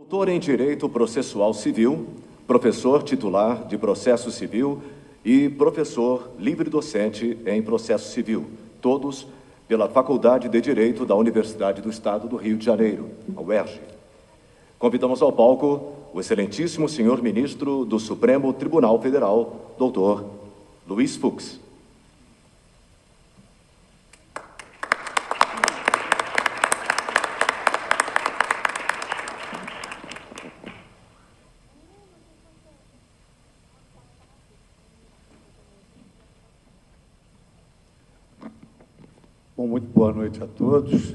Doutor em Direito Processual Civil, professor titular de Processo Civil e professor livre-docente em Processo Civil, todos pela Faculdade de Direito da Universidade do Estado do Rio de Janeiro, a UERJ. Convidamos ao palco o excelentíssimo senhor ministro do Supremo Tribunal Federal, doutor Luiz Fux. Bom, muito boa noite a todos.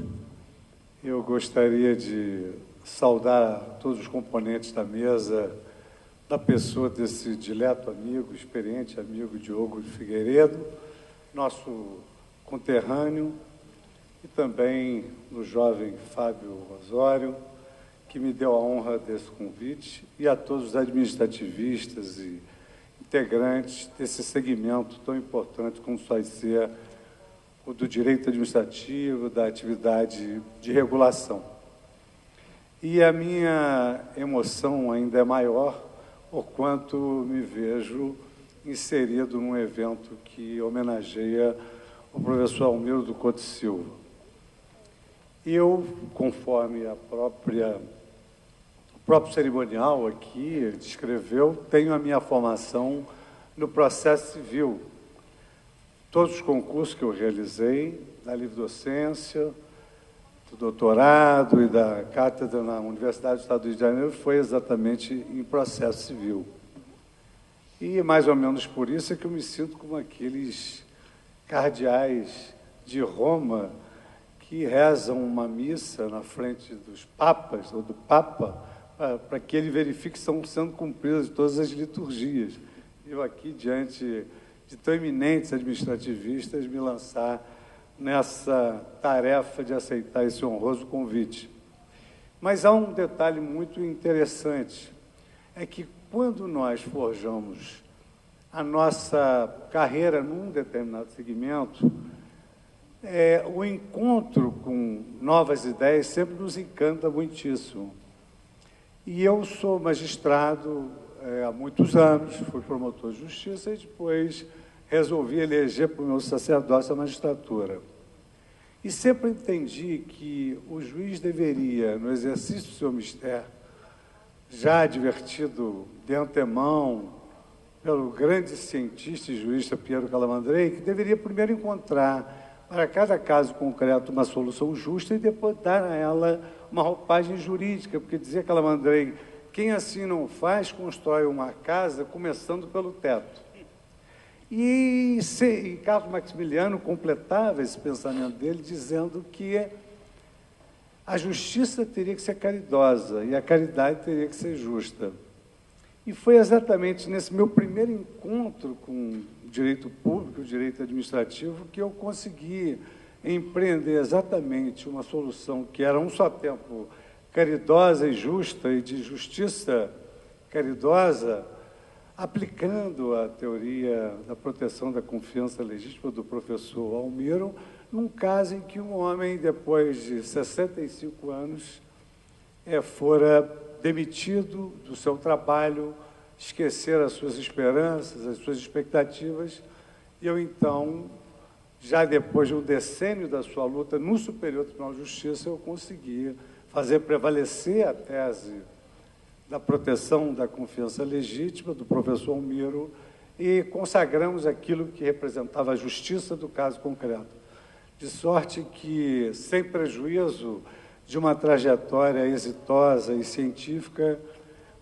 Eu gostaria de saudar todos os componentes da mesa, da pessoa desse dileto amigo, experiente amigo Diogo de Figueiredo, nosso conterrâneo, e também do jovem Fábio Osório, que me deu a honra desse convite, e a todos os administrativistas e integrantes desse segmento tão importante como vai ser o do direito administrativo, da atividade de regulação. E a minha emoção ainda é maior, porquanto me vejo inserido num evento que homenageia o professor Almiro do Couto Silva. Eu, conforme o próprio cerimonial aqui descreveu, tenho a minha formação no processo civil. Todos os concursos que eu realizei, da livre-docência, do doutorado e da cátedra na Universidade do Estado do Rio de Janeiro, foi exatamente em processo civil. E, mais ou menos por isso, é que eu me sinto como aqueles cardeais de Roma que rezam uma missa na frente dos papas, ou do Papa, para que ele verifique que estão sendo cumpridas todas as liturgias. Eu aqui, diante de tão eminentes administrativistas, me lançar nessa tarefa de aceitar esse honroso convite. Mas há um detalhe muito interessante, é que quando nós forjamos a nossa carreira num determinado segmento, o encontro com novas ideias sempre nos encanta muitíssimo. E eu sou magistrado há muitos anos, fui promotor de justiça e depois resolvi eleger para o meu sacerdócio a magistratura. E sempre entendi que o juiz deveria, no exercício do seu mistério, já advertido de antemão pelo grande cientista e jurista Piero Calamandrei, que deveria primeiro encontrar para cada caso concreto uma solução justa e depois dar a ela uma roupagem jurídica, porque dizia Calamandrei: quem assim não faz, constrói uma casa começando pelo teto. E Carlos Maximiliano completava esse pensamento dele dizendo que a justiça teria que ser caridosa e a caridade teria que ser justa. E foi exatamente nesse meu primeiro encontro com o direito público, o direito administrativo, que eu consegui empreender exatamente uma solução que era, a um só tempo, caridosa e justa, e de justiça caridosa, aplicando a teoria da proteção da confiança legítima do professor Almiro, num caso em que um homem, depois de 65 anos, fora demitido do seu trabalho, esquecer as suas esperanças, as suas expectativas, e eu, então, já depois de um decênio da sua luta no Superior Tribunal de Justiça, eu consegui fazer prevalecer a tese da proteção da confiança legítima do professor Almiro e consagramos aquilo que representava a justiça do caso concreto. De sorte que, sem prejuízo de uma trajetória exitosa e científica,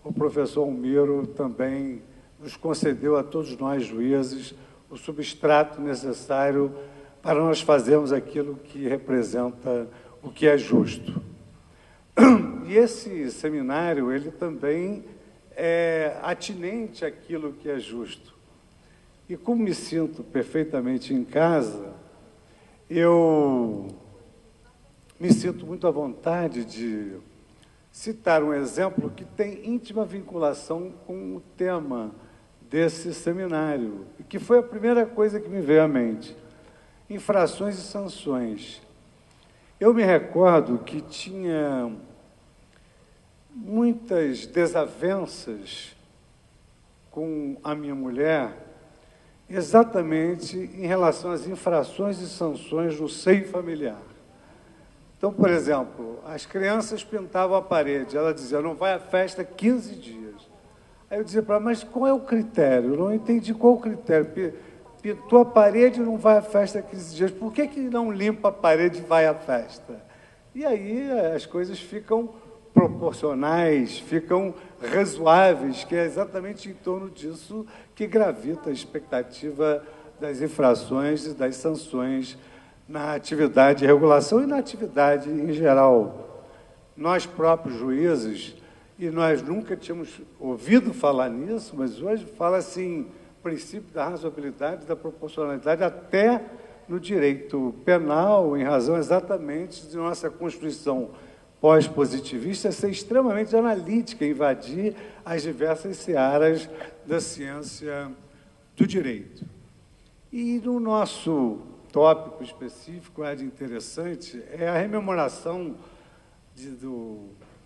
o professor Almiro também nos concedeu a todos nós, juízes, o substrato necessário para nós fazermos aquilo que representa o que é justo. E esse seminário, ele também é atinente àquilo que é justo. E como me sinto perfeitamente em casa, eu me sinto muito à vontade de citar um exemplo que tem íntima vinculação com o tema desse seminário, e que foi a primeira coisa que me veio à mente: infrações e sanções. Eu me recordo que tinha muitas desavenças com a minha mulher, exatamente em relação às infrações e sanções no seio familiar. Então, por exemplo, as crianças pintavam a parede, ela dizia, não vai à festa 15 dias. Aí eu dizia para ela, mas qual é o critério? Eu não entendi qual é o critério. Pintou a parede e não vai à festa 15 dias. Por que não limpa a parede e vai à festa? E aí as coisas ficam proporcionais, ficam razoáveis, que é exatamente em torno disso que gravita a expectativa das infrações e das sanções na atividade de regulação e na atividade em geral. Nós próprios juízes, e nós nunca tínhamos ouvido falar nisso, mas hoje fala assim, princípio da razoabilidade, da proporcionalidade, até no direito penal, em razão exatamente de nossa Constituição pós-positivista ser extremamente analítica, invadir as diversas searas da ciência do direito. E no nosso tópico específico, de interessante, é a rememoração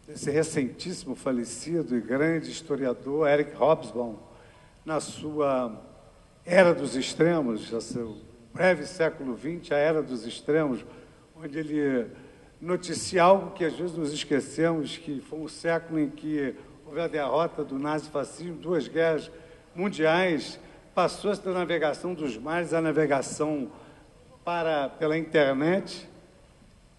desse recentíssimo falecido e grande historiador, Eric Hobsbawm, na sua Era dos Extremos, no seu breve século XX, a Era dos Extremos, onde ele noticia algo que às vezes nos esquecemos, que foi um século em que houve a derrota do nazifascismo, 2 guerras mundiais, passou-se da navegação dos mares à navegação pela internet,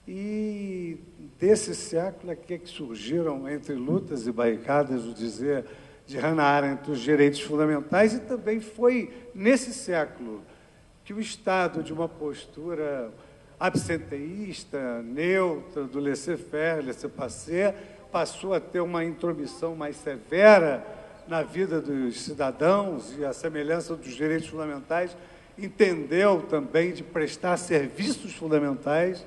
e desse século é que surgiram, entre lutas e barricadas, o dizer de Hannah Arendt, os direitos fundamentais, e também foi nesse século que o Estado, de uma postura absenteísta, neutra, do laissez-faire, laissez-passer, passou a ter uma intromissão mais severa na vida dos cidadãos e a semelhança dos direitos fundamentais, entendeu também de prestar serviços fundamentais,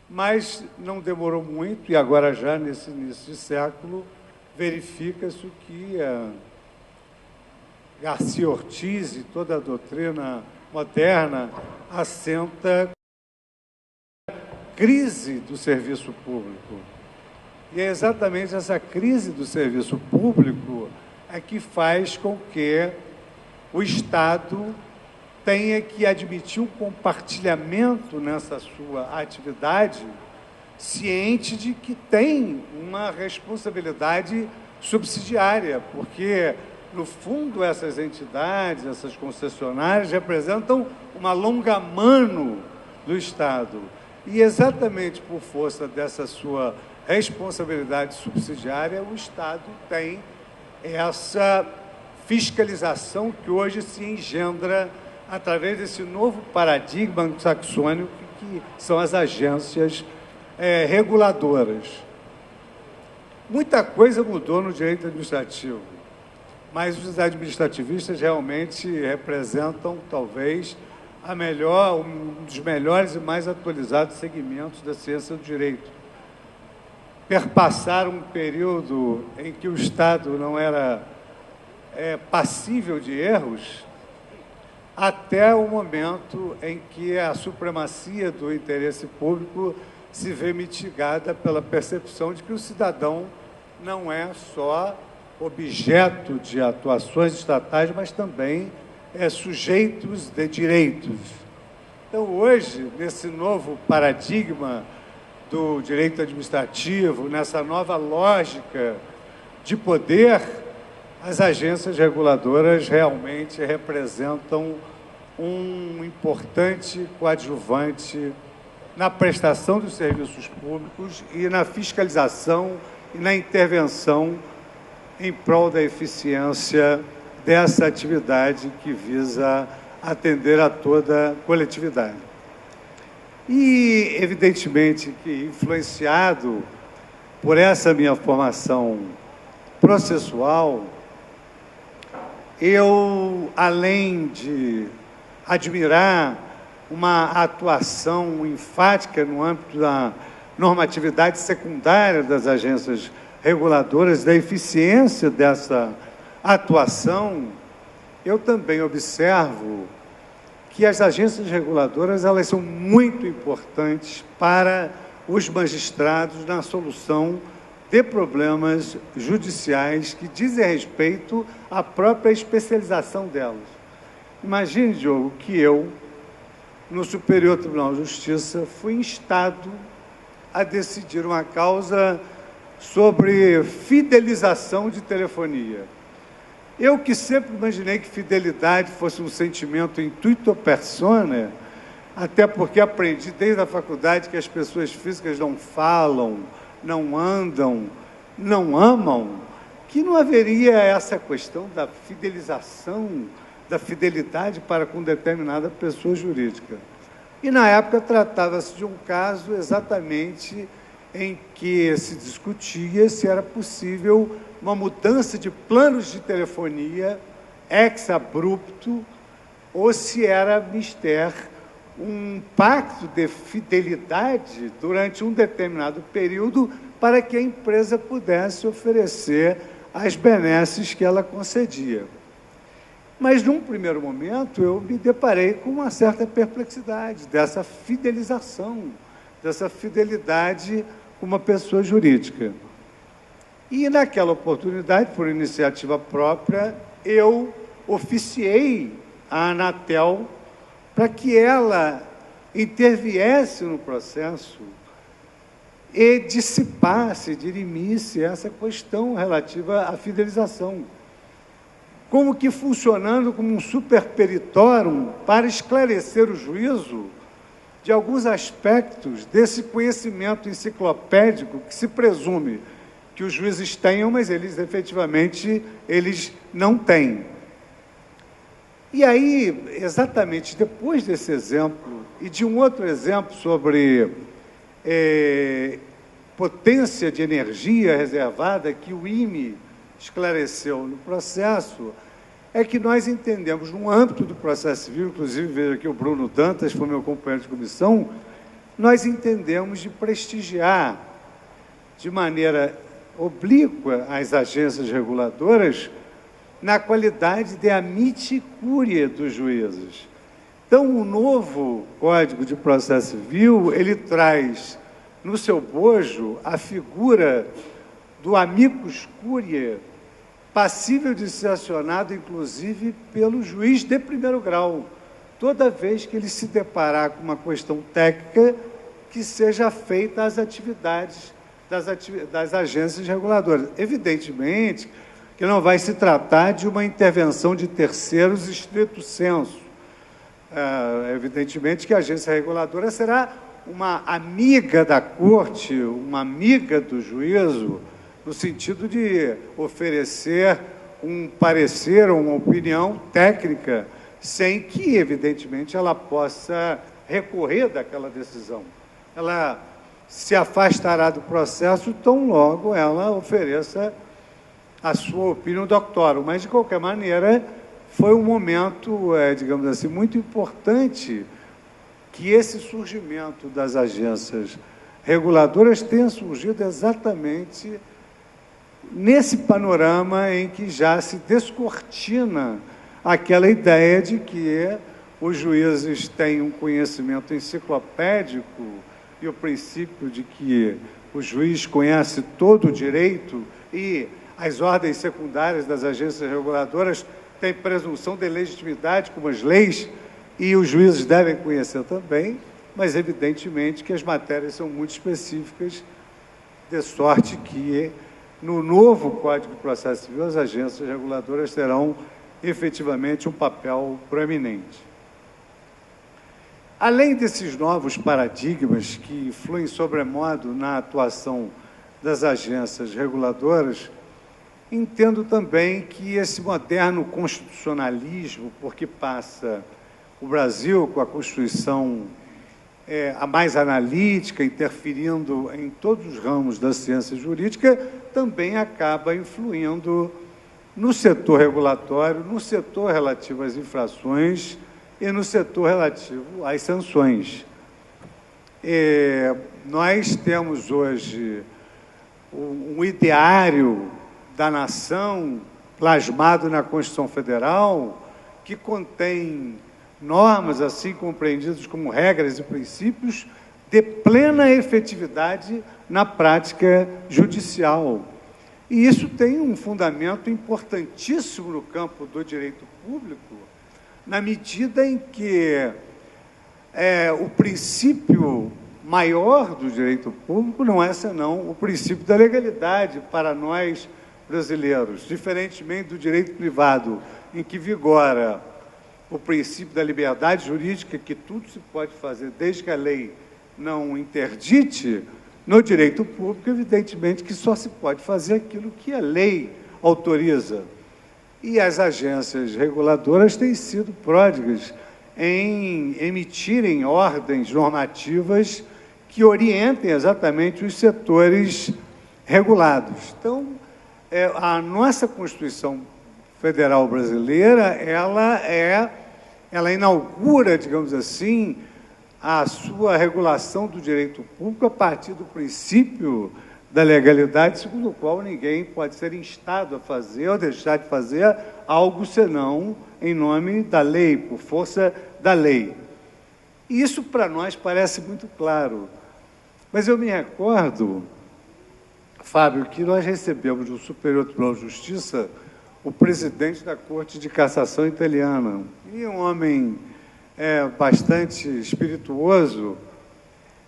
mas não demorou muito, e agora já nesse início de século, verifica-se o que Garcia Ortiz e toda a doutrina moderna assenta crise do serviço público. E é exatamente essa crise do serviço público que faz com que o Estado tenha que admitir um compartilhamento nessa sua atividade, ciente de que tem uma responsabilidade subsidiária, porque, no fundo, essas entidades, essas concessionárias, representam uma longa-mano do Estado. E, exatamente por força dessa sua responsabilidade subsidiária, o Estado tem essa fiscalização que hoje se engendra através desse novo paradigma anglo-saxônico, que são as agências reguladoras. Muita coisa mudou no direito administrativo, mas os administrativistas realmente representam, talvez, um dos melhores e mais atualizados segmentos da ciência do direito. Perpassaram um período em que o Estado não era passível de erros, até o momento em que a supremacia do interesse público se vê mitigada pela percepção de que o cidadão não é só objeto de atuações estatais, mas também sujeitos de direitos. Então, hoje, nesse novo paradigma do direito administrativo, nessa nova lógica de poder, as agências reguladoras realmente representam um importante coadjuvante na prestação dos serviços públicos e na fiscalização e na intervenção em prol da eficiência dessa atividade que visa atender a toda a coletividade. E, evidentemente, que influenciado por essa minha formação processual, eu, além de admirar uma atuação enfática no âmbito da normatividade secundária das agências reguladoras, da eficiência dessa atuação, eu também observo que as agências reguladoras elas são muito importantes para os magistrados na solução de problemas judiciais que dizem respeito à própria especialização delas. Imagine, Diogo, que eu, no Superior Tribunal de Justiça, fui instado a decidir uma causa sobre fidelização de telefonia. Eu que sempre imaginei que fidelidade fosse um sentimento intuito personae, até porque aprendi desde a faculdade que as pessoas físicas não falam, não andam, não amam, que não haveria essa questão da fidelização, da fidelidade para com determinada pessoa jurídica. E, na época, tratava-se de um caso exatamente em que se discutia se era possível uma mudança de planos de telefonia ex-abrupto ou se era mister um pacto de fidelidade durante um determinado período para que a empresa pudesse oferecer as benesses que ela concedia. Mas, num primeiro momento, eu me deparei com uma certa perplexidade dessa fidelização, dessa fidelidade com uma pessoa jurídica. E, naquela oportunidade, por iniciativa própria, eu oficiei a Anatel para que ela interviesse no processo e dissipasse, dirimisse essa questão relativa à fidelização. Como que funcionando como um superperitorum para esclarecer o juízo de alguns aspectos desse conhecimento enciclopédico que se presume que os juízes tenham, mas eles efetivamente não têm. E aí, exatamente depois desse exemplo e de um outro exemplo sobre potência de energia reservada que o IME esclareceu no processo, é que nós entendemos, no âmbito do processo civil, inclusive vejo aqui o Bruno Dantas, foi meu companheiro de comissão, nós entendemos de prestigiar de maneira oblíqua as agências reguladoras na qualidade de amite curiae dos juízes. Então, o novo Código de Processo Civil, ele traz no seu bojo a figura do amicus curiae, passível de ser acionado, inclusive, pelo juiz de primeiro grau, toda vez que ele se deparar com uma questão técnica que seja feita às atividades das agências reguladoras. Evidentemente que não vai se tratar de uma intervenção de terceiros estrito sensu. Evidentemente que a agência reguladora será uma amiga da corte, uma amiga do juízo, no sentido de oferecer um parecer ou uma opinião técnica, sem que, evidentemente, ela possa recorrer daquela decisão. Ela se afastará do processo tão logo ela ofereça a sua opinião doctorum. Mas, de qualquer maneira, foi um momento, digamos assim, muito importante que esse surgimento das agências reguladoras tenha surgido exatamente nesse panorama em que já se descortina aquela ideia de que os juízes têm um conhecimento enciclopédico e o princípio de que o juiz conhece todo o direito e as ordens secundárias das agências reguladoras têm presunção de legitimidade como as leis e os juízes devem conhecer também, mas evidentemente que as matérias são muito específicas, de sorte que no novo Código de Processo Civil, as agências reguladoras terão efetivamente um papel proeminente. Além desses novos paradigmas que influem sobremodo na atuação das agências reguladoras, entendo também que esse moderno constitucionalismo, porque passa o Brasil com a Constituição a mais analítica, interferindo em todos os ramos da ciência jurídica, também acaba influindo no setor regulatório, no setor relativo às infrações e no setor relativo às sanções. Nós temos hoje um ideário da nação plasmado na Constituição Federal que contém normas assim compreendidas como regras e princípios dê plena efetividade na prática judicial. E isso tem um fundamento importantíssimo no campo do direito público, na medida em que o princípio maior do direito público não é senão o princípio da legalidade para nós brasileiros, diferentemente do direito privado, em que vigora o princípio da liberdade jurídica, que tudo se pode fazer desde que a lei não interdite. No direito público, evidentemente, que só se pode fazer aquilo que a lei autoriza. E as agências reguladoras têm sido pródigas em emitirem ordens normativas que orientem exatamente os setores regulados. Então, a nossa Constituição Federal brasileira, ela inaugura, digamos assim, a sua regulação do direito público a partir do princípio da legalidade, segundo o qual ninguém pode ser instado a fazer ou deixar de fazer algo senão em nome da lei, por força da lei. E isso para nós parece muito claro. Mas eu me recordo, Fábio, que nós recebemos do Superior Tribunal de Justiça o presidente da Corte de Cassação italiana, e um homem bastante espirituoso.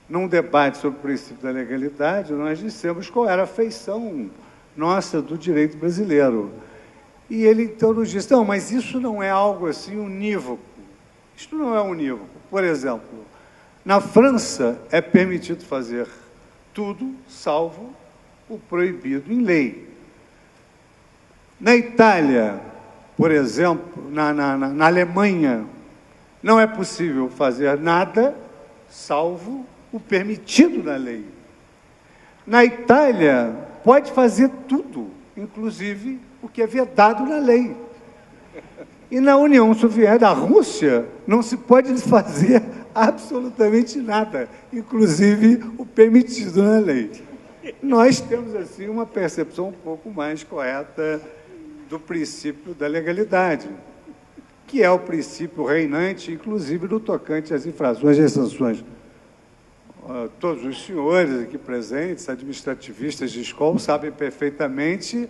Num debate sobre o princípio da legalidade, nós dissemos qual era a feição nossa do direito brasileiro. E ele, então, nos disse, não, mas isso não é algo assim unívoco. Isto não é unívoco. Por exemplo, na França é permitido fazer tudo, salvo o proibido em lei. Na Itália, por exemplo, na Alemanha, não é possível fazer nada, salvo o permitido na lei. Na Itália, pode fazer tudo, inclusive o que é vedado na lei. E na União Soviética, na Rússia, não se pode fazer absolutamente nada, inclusive o permitido na lei. Nós temos, assim, uma percepção um pouco mais correta do princípio da legalidade, que é o princípio reinante, inclusive no tocante às infrações e às sanções. Todos os senhores aqui presentes, administrativistas de escola, sabem perfeitamente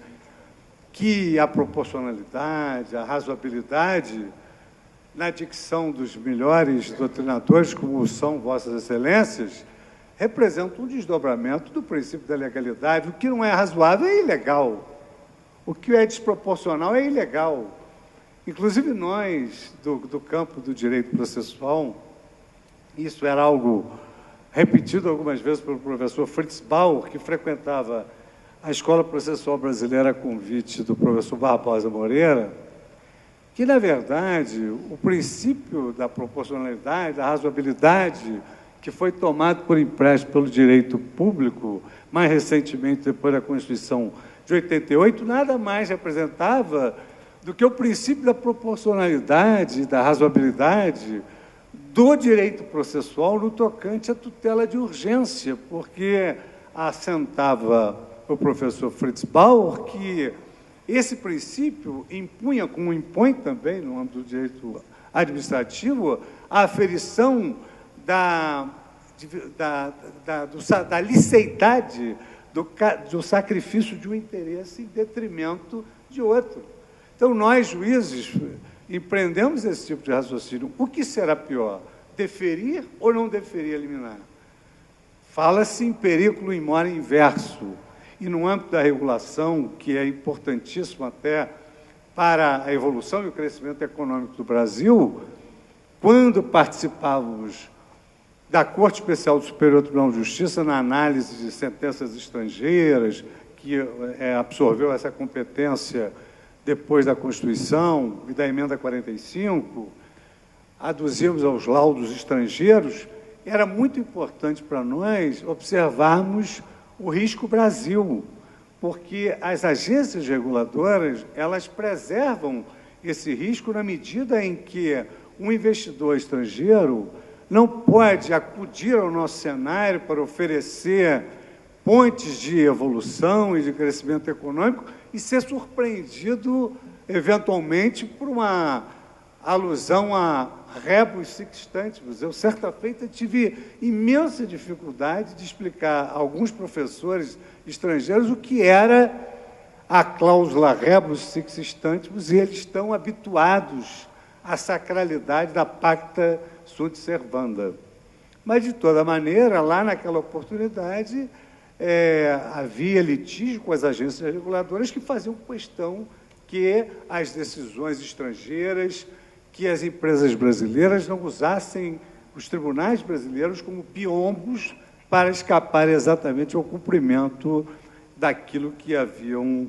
que a proporcionalidade, a razoabilidade, na dicção dos melhores doutrinadores, como são Vossas Excelências, representam um desdobramento do princípio da legalidade. O que não é razoável é ilegal. O que é desproporcional é ilegal. Inclusive nós, do campo do direito processual, isso era algo repetido algumas vezes pelo professor Fritz Bauer, que frequentava a Escola Processual Brasileira a convite do professor Barbosa Moreira, que, na verdade, o princípio da proporcionalidade, da razoabilidade, que foi tomado por empréstimo pelo direito público, mais recentemente, depois da Constituição de 88, nada mais representava do que o princípio da proporcionalidade, da razoabilidade do direito processual no tocante à tutela de urgência, porque assentava o professor Fritz Bauer que esse princípio impunha, como impõe também no âmbito do direito administrativo, a aferição da liceidade do sacrifício de um interesse em detrimento de outro. Então, nós, juízes, empreendemos esse tipo de raciocínio. O que será pior? Deferir ou não deferir a liminar? Fala-se em perigo in more inverso. E no âmbito da regulação, que é importantíssimo até para a evolução e o crescimento econômico do Brasil, quando participávamos da Corte Especial do Superior Tribunal de Justiça na análise de sentenças estrangeiras, que absorveu essa competência depois da Constituição e da Emenda 45, aduzimos aos laudos estrangeiros, era muito importante para nós observarmos o risco Brasil, porque as agências reguladoras, elas preservam esse risco na medida em que um investidor estrangeiro não pode acudir ao nosso cenário para oferecer pontes de evolução e de crescimento econômico e ser surpreendido, eventualmente, por uma alusão a rebus sextantibus. Eu, certa feita, tive imensa dificuldade de explicar a alguns professores estrangeiros o que era a cláusula rebus sextantibus, e eles estão habituados à sacralidade da pacta sunt servanda. Mas, de toda maneira, lá naquela oportunidade, havia litígio com as agências reguladoras que faziam questão que as decisões estrangeiras, que as empresas brasileiras não usassem os tribunais brasileiros como piombos para escapar exatamente ao cumprimento daquilo que haviam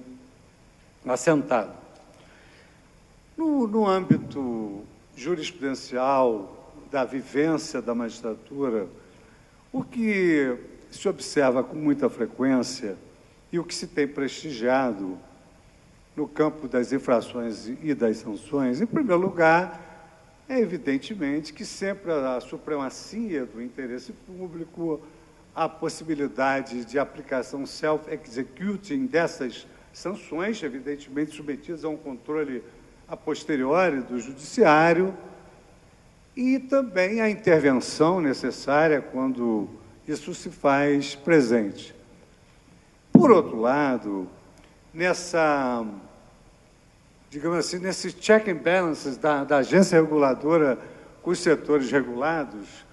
assentado. No âmbito jurisprudencial, da vivência da magistratura, o que se observa com muita frequência e o que se tem prestigiado no campo das infrações e das sanções, em primeiro lugar, é evidentemente que sempre a supremacia do interesse público, a possibilidade de aplicação self-executing dessas sanções, evidentemente submetidas a um controle a posteriori do judiciário, e também a intervenção necessária quando isso se faz presente. Por outro lado, digamos assim, nesse check and balances da agência reguladora com os setores regulados,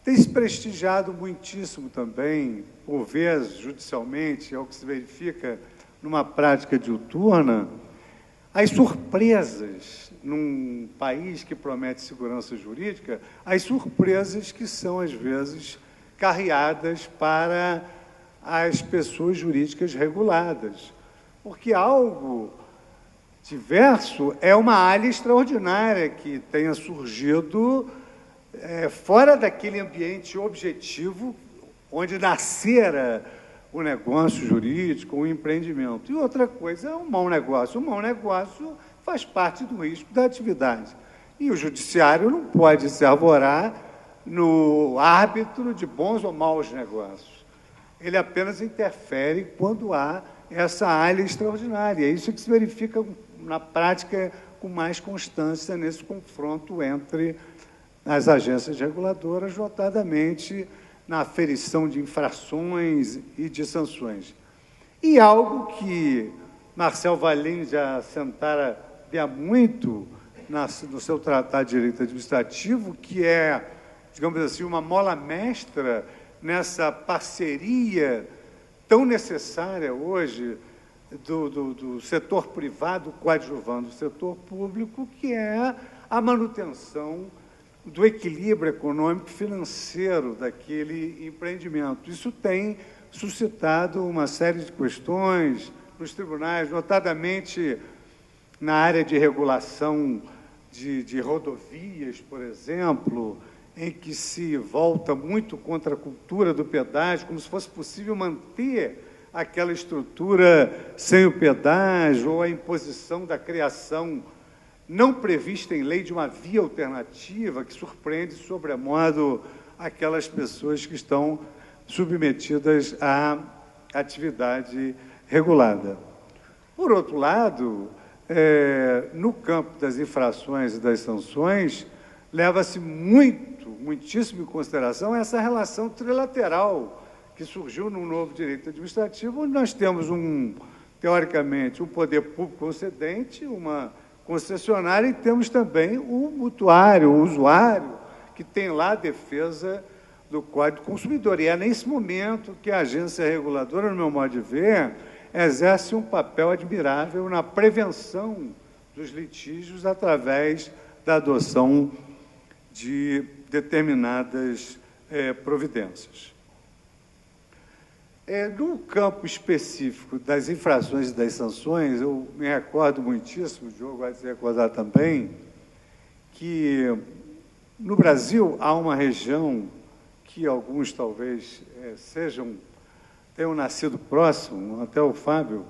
tem se prestigiado muitíssimo também, por vezes, judicialmente, é o que se verifica numa prática diuturna, as surpresas num país que promete segurança jurídica, as surpresas que são, às vezes, carreadas para as pessoas jurídicas reguladas. Porque algo diverso é uma área extraordinária que tenha surgido fora daquele ambiente objetivo onde nascera o negócio jurídico, o empreendimento. E outra coisa é um mau negócio. O mau negócio faz parte do risco da atividade. E o judiciário não pode se arvorar no árbitro de bons ou maus negócios. Ele apenas interfere quando há essa área extraordinária. É isso que se verifica na prática com mais constância nesse confronto entre as agências reguladoras, notadamente na aferição de infrações e de sanções. E algo que Marcel Valim já assentara há muito no seu Tratado de Direito Administrativo, que é, digamos assim, uma mola mestra nessa parceria tão necessária hoje do setor privado coadjuvando o setor público, que é a manutenção do equilíbrio econômico e financeiro daquele empreendimento. Isso tem suscitado uma série de questões nos tribunais, notadamente na área de regulação de rodovias, por exemplo, em que se volta muito contra a cultura do pedágio, como se fosse possível manter aquela estrutura sem o pedágio, ou a imposição da criação não prevista em lei de uma via alternativa que surpreende sobremodo aquelas pessoas que estão submetidas à atividade regulada. Por outro lado, no campo das infrações e das sanções, leva-se muitíssimo em consideração essa relação trilateral que surgiu no novo direito administrativo, onde nós temos, teoricamente, um poder público concedente, uma concessionária, e temos também o mutuário, o usuário, que tem lá a defesa do Código do Consumidor. E é nesse momento que a agência reguladora, no meu modo de ver, exerce um papel admirável na prevenção dos litígios através da adoção de determinadas providências. No campo específico das infrações e das sanções, eu me recordo muitíssimo, o Diogo vai se recordar também, que no Brasil há uma região que alguns talvez tenham nascido próximo, até o Fábio,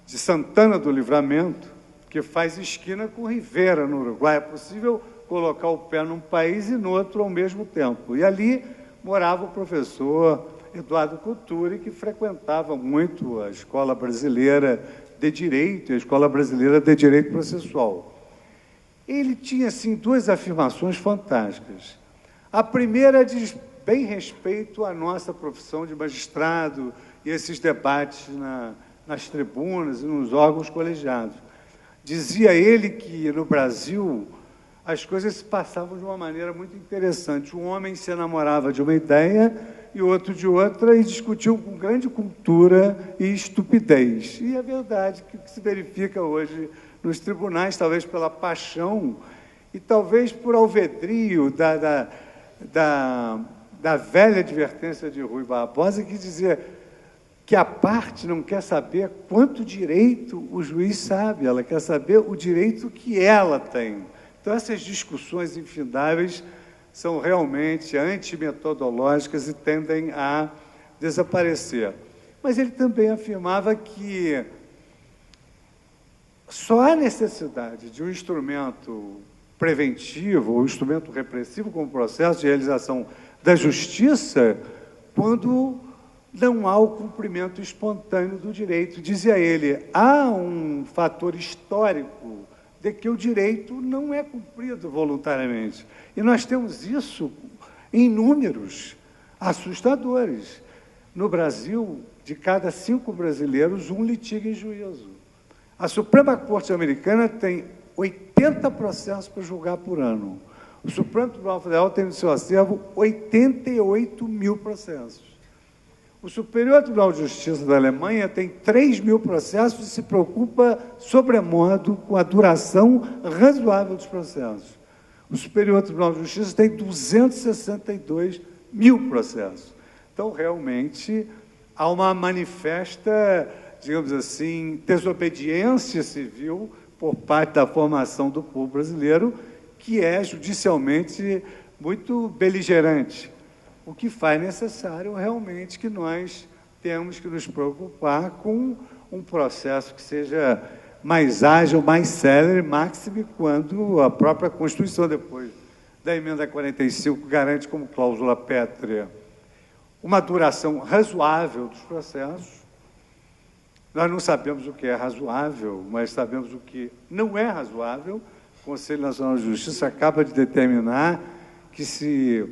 de Santana do Livramento, que faz esquina com Rivera, no Uruguai. É possível colocar o pé num país e no outro ao mesmo tempo. E ali morava o professor Eduardo Couturi, que frequentava muito a Escola Brasileira de Direito e a Escola Brasileira de Direito Processual. Ele tinha, assim, duas afirmações fantásticas. A primeira diz bem respeito à nossa profissão de magistrado e esses debates nas tribunas e nos órgãos colegiados. Dizia ele que, no Brasil, as coisas se passavam de uma maneira muito interessante. Um homem se enamorava de uma ideia e outro de outra e discutiam com grande cultura e estupidez. E é verdade que o que se verifica hoje nos tribunais, talvez pela paixão e talvez por alvedrio da velha advertência de Rui Barbosa, que dizia que a parte não quer saber quanto direito o juiz sabe, ela quer saber o direito que ela tem. Então, essas discussões infindáveis são realmente antimetodológicas e tendem a desaparecer. Mas ele também afirmava que só há necessidade de um instrumento preventivo ou instrumento repressivo como processo de realização da justiça quando não há o cumprimento espontâneo do direito. Dizia ele, há um fator histórico de que o direito não é cumprido voluntariamente. E nós temos isso em números assustadores. No Brasil, de cada 5 brasileiros, 1 litiga em juízo. A Suprema Corte Americana tem 80 processos para julgar por ano. O Supremo Tribunal Federal tem no seu acervo 88 mil processos. O Superior Tribunal de Justiça da Alemanha tem 3 mil processos e se preocupa, sobremodo, com a duração razoável dos processos. O Superior Tribunal de Justiça tem 262 mil processos. Então, realmente, há uma manifesta, digamos assim, desobediência civil por parte da formação do povo brasileiro, que é judicialmente muito beligerante, o que faz necessário realmente que nós temos que nos preocupar com um processo que seja mais ágil, mais célere, máximo quando a própria Constituição, depois da emenda 45, garante como cláusula pétrea uma duração razoável dos processos. Nós não sabemos o que é razoável, mas sabemos o que não é razoável. O Conselho Nacional de Justiça acaba de determinar que se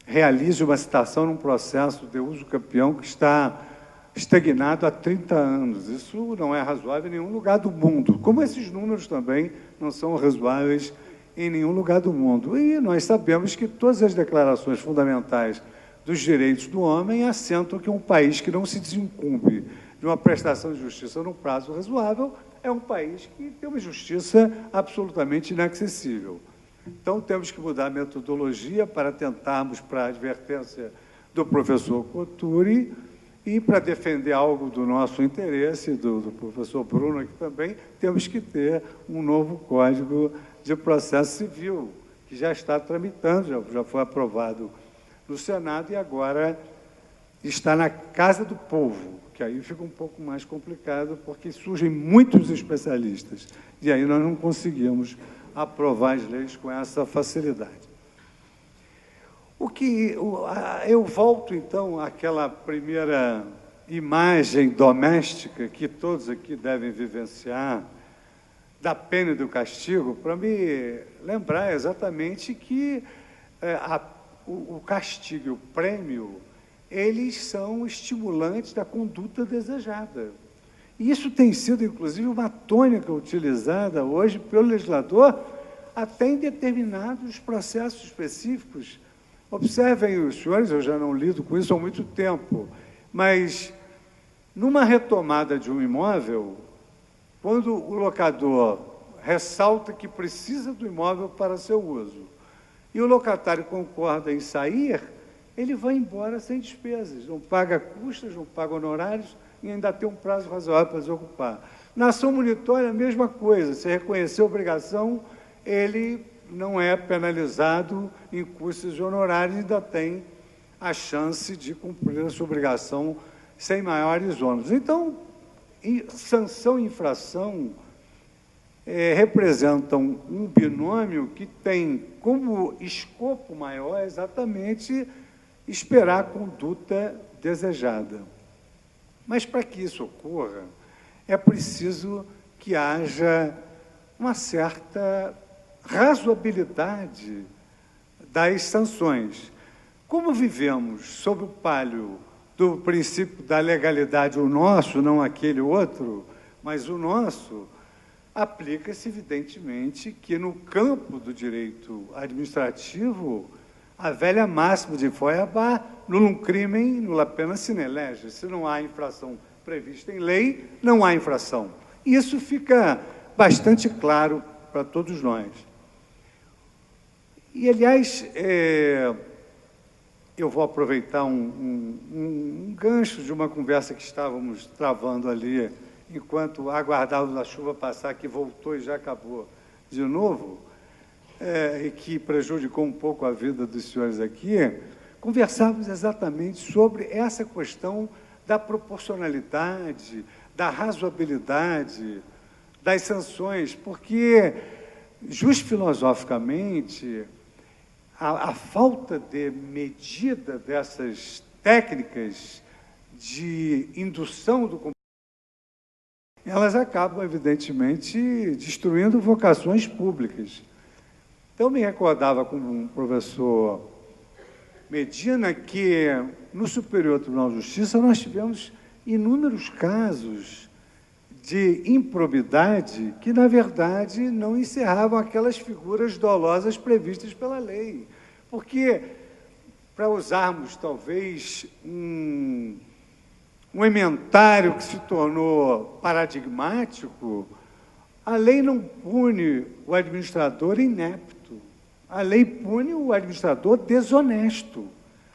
realize uma citação num processo de uso campeão que está estagnado há 30 anos. Isso não é razoável em nenhum lugar do mundo, como esses números também não são razoáveis em nenhum lugar do mundo. E nós sabemos que todas as declarações fundamentais dos direitos do homem assentam que um país que não se desincumbe de uma prestação de justiça num prazo razoável é um país que tem uma justiça absolutamente inacessível. Então, temos que mudar a metodologia para tentarmos, para a advertência do professor Cotturi, e para defender algo do nosso interesse, do professor Bruno aqui também, temos que ter um novo Código de Processo Civil, que já está tramitando, já foi aprovado no Senado e agora está na Casa do Povo, que aí fica um pouco mais complicado, porque surgem muitos especialistas, e aí nós não conseguimos aprovar as leis com essa facilidade. Eu volto, então, àquela primeira imagem doméstica que todos aqui devem vivenciar, da pena e do castigo, para me lembrar exatamente que o castigo e o prêmio, eles são estimulantes da conduta desejada. E isso tem sido, inclusive, uma tônica utilizada hoje pelo legislador até em determinados processos específicos. Observem os senhores, eu já não lido com isso há muito tempo, mas numa retomada de um imóvel, quando o locador ressalta que precisa do imóvel para seu uso e o locatário concorda em sair, ele vai embora sem despesas, não paga custas, não paga honorários e ainda tem um prazo razoável para desocupar. Na ação monitória, a mesma coisa, se reconhecer a obrigação, ele não é penalizado em custos e honorários e ainda tem a chance de cumprir a sua obrigação sem maiores ônus. Então, sanção e infração representam um binômio que tem como escopo maior exatamente esperar a conduta desejada. Mas, para que isso ocorra, é preciso que haja uma certa razoabilidade das sanções. Como vivemos sob o palio do princípio da legalidade, o nosso, não aquele outro, mas o nosso, aplica-se, evidentemente, que no campo do direito administrativo, a velha máxima de Feuerbach, nullum crimen, nulla pena sine lege. Se não há infração prevista em lei, não há infração. Isso fica bastante claro para todos nós. E, aliás, eu vou aproveitar um gancho de uma conversa que estávamos travando ali, enquanto aguardávamos a chuva passar, que voltou e já acabou de novo, e que prejudicou um pouco a vida dos senhores aqui. Conversávamos exatamente sobre essa questão da proporcionalidade, da razoabilidade das sanções, porque, filosoficamente, a falta de medida dessas técnicas de indução do comportamento, elas acabam, evidentemente, destruindo vocações públicas. Então, me recordava com um professor Medina que, no Superior Tribunal de Justiça, nós tivemos inúmeros casos de improbidade que, na verdade, não encerravam aquelas figuras dolosas previstas pela lei. Porque, para usarmos, talvez, um ementário que se tornou paradigmático, a lei não pune o administrador inepto, a lei pune o administrador desonesto.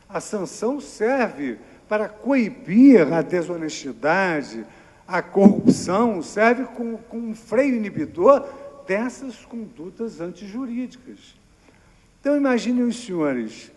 A sanção serve para coibir a desonestidade, a corrupção, serve como um freio inibidor dessas condutas antijurídicas. Então, imaginem os senhores,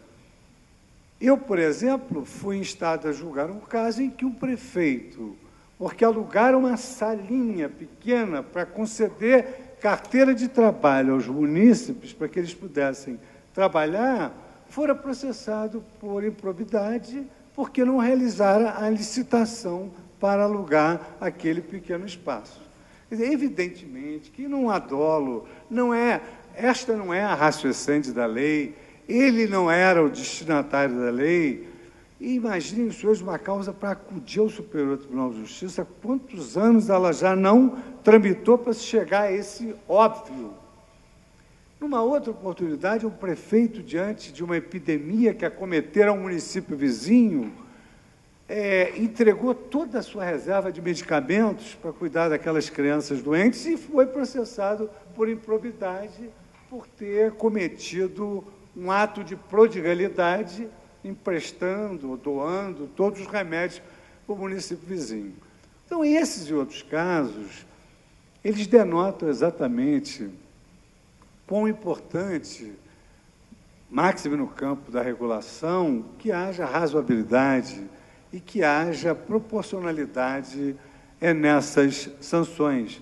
eu, por exemplo, fui instado a julgar um caso em que o prefeito, porque alugaram uma salinha pequena para conceder carteira de trabalho aos munícipes, para que eles pudessem trabalhar, fora processado por improbidade, porque não realizara a licitação para alugar aquele pequeno espaço. Quer dizer, evidentemente que não há dolo, esta não é a ratio essende da lei, ele não era o destinatário da lei. E imaginem os senhores uma causa para acudir ao Superior Tribunal de Justiça, quantos anos ela já não tramitou para se chegar a esse óbvio. Numa outra oportunidade, o prefeito, diante de uma epidemia que acometera um município vizinho, entregou toda a sua reserva de medicamentos para cuidar daquelas crianças doentes e foi processado por improbidade, por ter cometido um ato de prodigalidade, emprestando ou doando todos os remédios para o município vizinho. Então, esses e outros casos, eles denotam exatamente quão importante, máximo no campo da regulação, que haja razoabilidade e que haja proporcionalidade nessas sanções.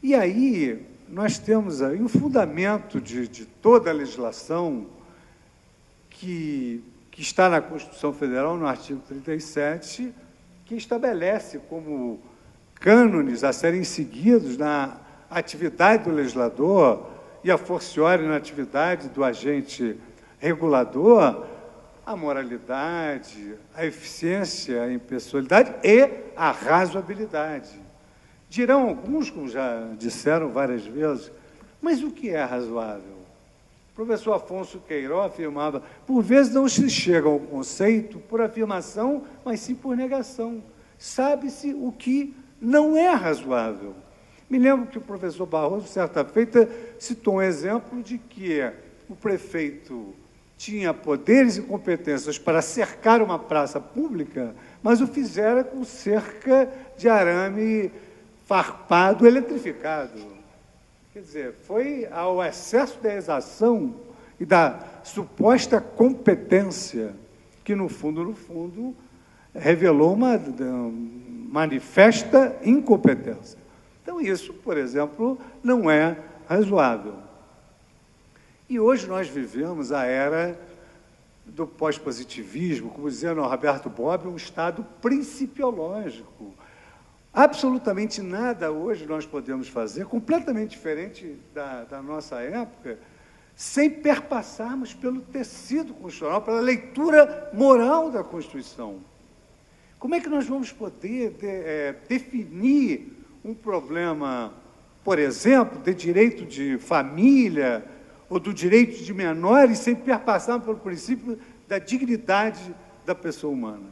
E aí, nós temos aí o fundamento de toda a legislação que está na Constituição Federal, no artigo 37, que estabelece como cânones a serem seguidos na atividade do legislador e a forciore na atividade do agente regulador a moralidade, a eficiência, a impessoalidade e a razoabilidade. Dirão alguns, como já disseram várias vezes, mas o que é razoável? O professor Afonso Queiroz afirmava, por vezes não se chega ao conceito por afirmação, mas sim por negação. Sabe-se o que não é razoável. Me lembro que o professor Barroso, certa feita, citou um exemplo de que o prefeito tinha poderes e competências para cercar uma praça pública, mas o fizera com cerca de arame farpado, eletrificado. Quer dizer, foi ao excesso da exação e da suposta competência que, no fundo, revelou uma manifesta incompetência. Então, isso, por exemplo, não é razoável. E hoje nós vivemos a era do pós-positivismo, como dizia o Roberto Bobbio, um estado principiológico. Absolutamente nada hoje nós podemos fazer, completamente diferente da nossa época, sem perpassarmos pelo tecido constitucional, pela leitura moral da Constituição. Como é que nós vamos poder definir um problema, por exemplo, de direito de família ou do direito de menores sem perpassar pelo princípio da dignidade da pessoa humana?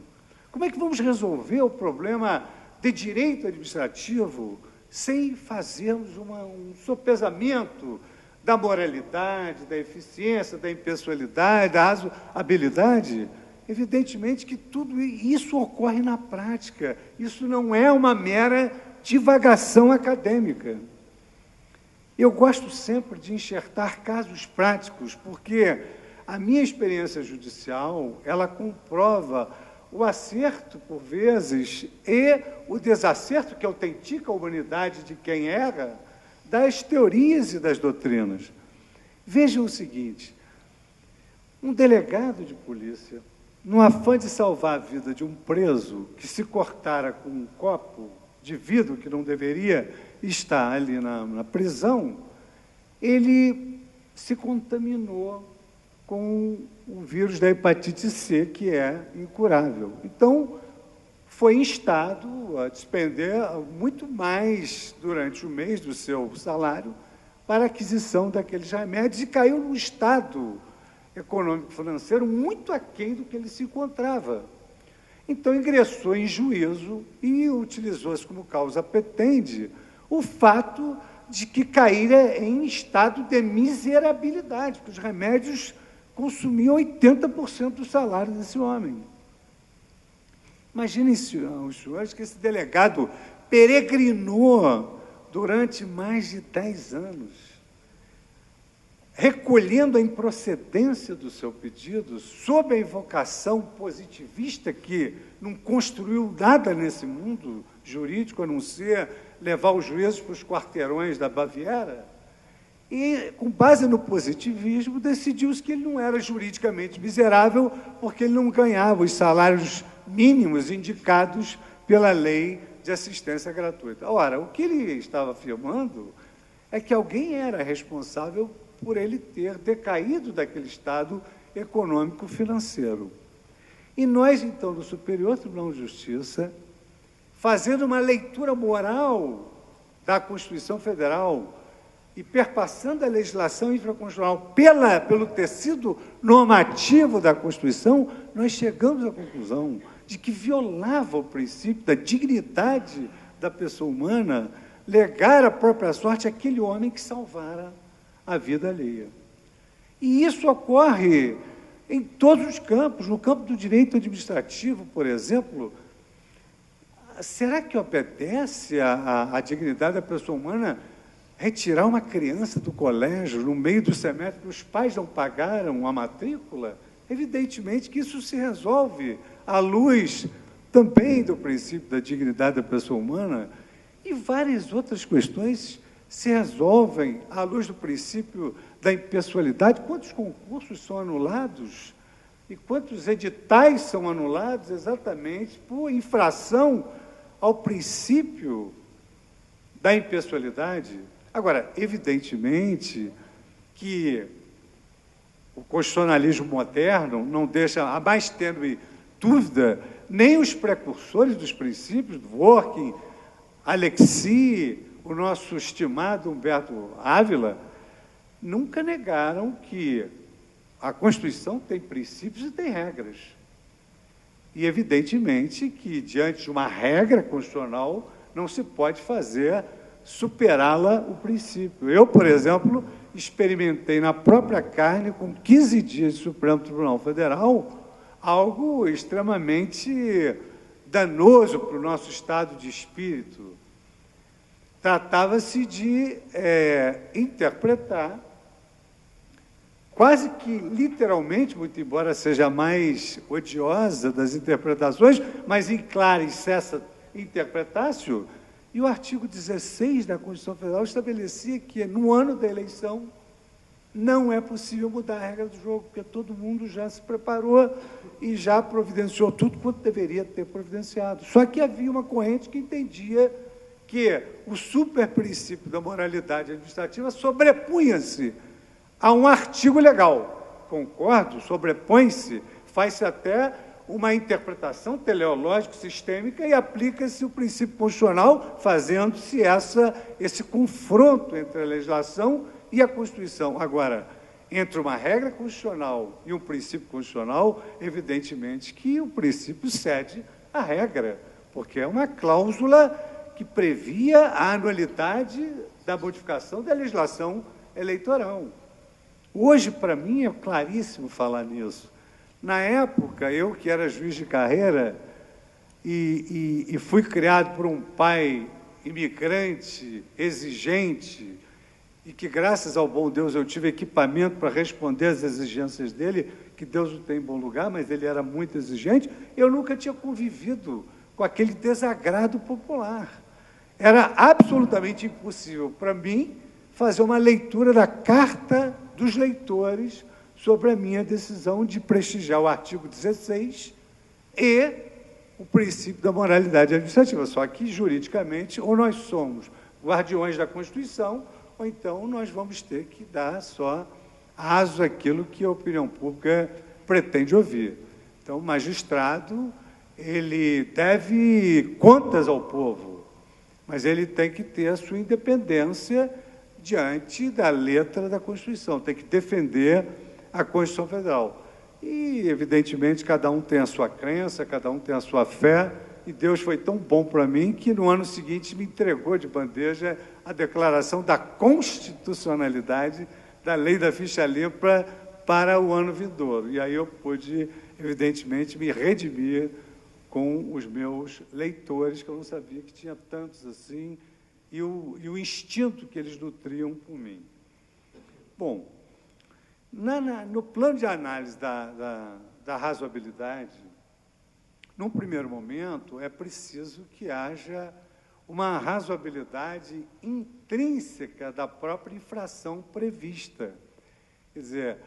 Como é que vamos resolver o problema de direito administrativo sem fazermos um sopesamento da moralidade, da eficiência, da impessoalidade, da razoabilidade? Evidentemente que tudo isso ocorre na prática. Isso não é uma mera divagação acadêmica. Eu gosto sempre de enxertar casos práticos, porque a minha experiência judicial, ela comprova o acerto, por vezes, e o desacerto que autentica a humanidade de quem erra, das teorias e das doutrinas. Vejam o seguinte: um delegado de polícia, no afã de salvar a vida de um preso que se cortara com um copo de vidro que não deveria estar ali na prisão, ele se contaminou com o vírus da hepatite C, que é incurável. Então, foi instado a despender muito mais durante o mês do seu salário para a aquisição daqueles remédios e caiu num estado econômico-financeiro muito aquém do que ele se encontrava. Então, ingressou em juízo e utilizou-se como causa petendi o fato de que caíra em estado de miserabilidade, porque os remédios consumiam 80% do salário desse homem. Imaginem, os senhores, que esse delegado peregrinou durante mais de 10 anos, recolhendo a improcedência do seu pedido, sob a invocação positivista que não construiu nada nesse mundo jurídico, a não ser levar os juízes para os quarteirões da Baviera, e, com base no positivismo, decidiu-se que ele não era juridicamente miserável porque ele não ganhava os salários mínimos indicados pela lei de assistência gratuita. Ora, o que ele estava afirmando é que alguém era responsável por ele ter decaído daquele estado econômico-financeiro. E nós, então, no Superior Tribunal de Justiça, fazendo uma leitura moral da Constituição Federal e perpassando a legislação infraconstitucional pelo tecido normativo da Constituição, nós chegamos à conclusão de que violava o princípio da dignidade da pessoa humana legar a própria sorte àquele homem que salvara a vida alheia. E isso ocorre em todos os campos. No campo do direito administrativo, por exemplo, será que obedece à dignidade da pessoa humana retirar uma criança do colégio no meio do semestre que os pais não pagaram a matrícula? Evidentemente que isso se resolve à luz também do princípio da dignidade da pessoa humana, e várias outras questões se resolvem à luz do princípio da impessoalidade. Quantos concursos são anulados e quantos editais são anulados exatamente por infração ao princípio da impessoalidade? Agora, evidentemente que o constitucionalismo moderno não deixa, a mais tênue dúvida, nem os precursores dos princípios, Dworkin, Alexis, o nosso estimado Humberto Ávila, nunca negaram que a Constituição tem princípios e tem regras. E, evidentemente, que, diante de uma regra constitucional, não se pode fazer superá-la o princípio. Eu, por exemplo, experimentei na própria carne, com 15 dias de Supremo Tribunal Federal, algo extremamente danoso para o nosso estado de espírito. Tratava-se de interpretar, quase que literalmente, muito embora seja a mais odiosa das interpretações, mas em clara e cessa interpretácio. E o artigo 16 da Constituição Federal estabelecia que, no ano da eleição, não é possível mudar a regra do jogo, porque todo mundo já se preparou e já providenciou tudo quanto deveria ter providenciado. Só que havia uma corrente que entendia que o superprincípio da moralidade administrativa sobrepunha-se a um artigo legal. Concordo, sobrepõe-se, faz-se até uma interpretação teleológica sistêmica e aplica-se o princípio constitucional, fazendo-se esse confronto entre a legislação e a Constituição. Agora, entre uma regra constitucional e um princípio constitucional, evidentemente que o princípio cede à regra, porque é uma cláusula que previa a anualidade da modificação da legislação eleitoral. Hoje, para mim, é claríssimo falar nisso. Na época, eu que era juiz de carreira e fui criado por um pai imigrante, exigente, e que, graças ao bom Deus, eu tive equipamento para responder às exigências dele, que Deus o tem em bom lugar, mas ele era muito exigente, eu nunca tinha convivido com aquele desagrado popular. Era absolutamente impossível para mim fazer uma leitura da carta dos leitores sobre a minha decisão de prestigiar o artigo 16 e o princípio da moralidade administrativa. Só que, juridicamente, ou nós somos guardiões da Constituição, ou então nós vamos ter que dar só aso àquilo que a opinião pública pretende ouvir. Então, o magistrado, ele deve contas ao povo, mas ele tem que ter a sua independência diante da letra da Constituição, tem que defender a Constituição Federal. E, evidentemente, cada um tem a sua crença, cada um tem a sua fé, e Deus foi tão bom para mim que, no ano seguinte, me entregou de bandeja a declaração da constitucionalidade da lei da ficha limpa para o ano vindouro. E aí eu pude, evidentemente, me redimir com os meus leitores, que eu não sabia que tinha tantos assim, e o instinto que eles nutriam por mim. Bom, no plano de análise da razoabilidade, num primeiro momento, é preciso que haja uma razoabilidade intrínseca da própria infração prevista. Quer dizer,